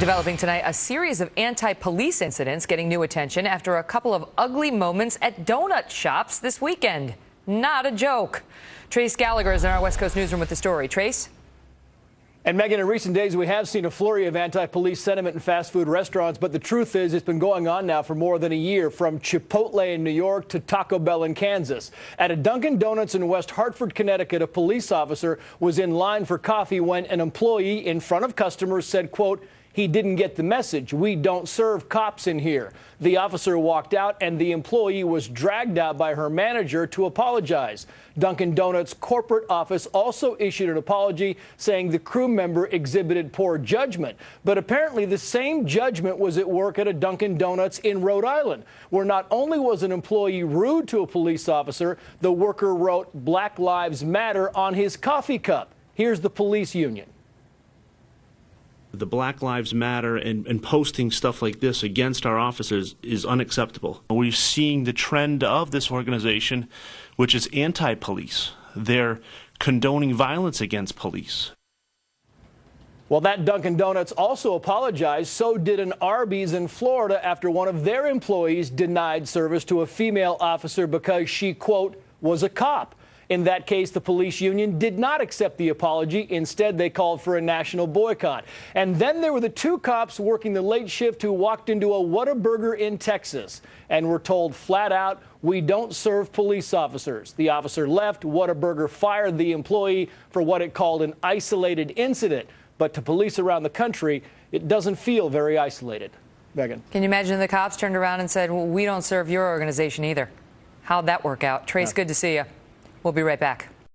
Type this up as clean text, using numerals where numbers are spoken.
Developing tonight, a series of anti-police incidents getting new attention after a couple of ugly moments at donut shops this weekend. Not a joke. Trace Gallagher is in our West Coast newsroom with the story. Trace? And Megan, in recent days, we have seen a flurry of anti-police sentiment in fast food restaurants, but the truth is it's been going on now for more than a year, from Chipotle in New York to Taco Bell in Kansas. At a Dunkin' Donuts in West Hartford, Connecticut, a police officer was in line for coffee when an employee in front of customers said, quote, "He didn't get the message. We don't serve cops in here." The officer walked out and the employee was dragged out by her manager to apologize. Dunkin' Donuts corporate office also issued an apology saying the crew member exhibited poor judgment. But apparently the same judgment was at work at a Dunkin' Donuts in Rhode Island, where not only was an employee rude to a police officer, the worker wrote "Black Lives Matter" on his coffee cup. Here's the police union. The Black Lives Matter and posting stuff like this against our officers is unacceptable. We're seeing the trend of this organization, which is anti-police. They're condoning violence against police. Well, that Dunkin' Donuts also apologized. So did an Arby's in Florida after one of their employees denied service to a female officer because she, quote, was a cop. In that case, the police union did not accept the apology. Instead, they called for a national boycott. And then there were the two cops working the late shift who walked into a Whataburger in Texas and were told flat out, "We don't serve police officers." The officer left. Whataburger fired the employee for what it called an isolated incident. But to police around the country, it doesn't feel very isolated. Megan. Can you imagine the cops turned around and said, "Well, we don't serve your organization either"? How'd that work out? Trace, good to see you. We'll be right back.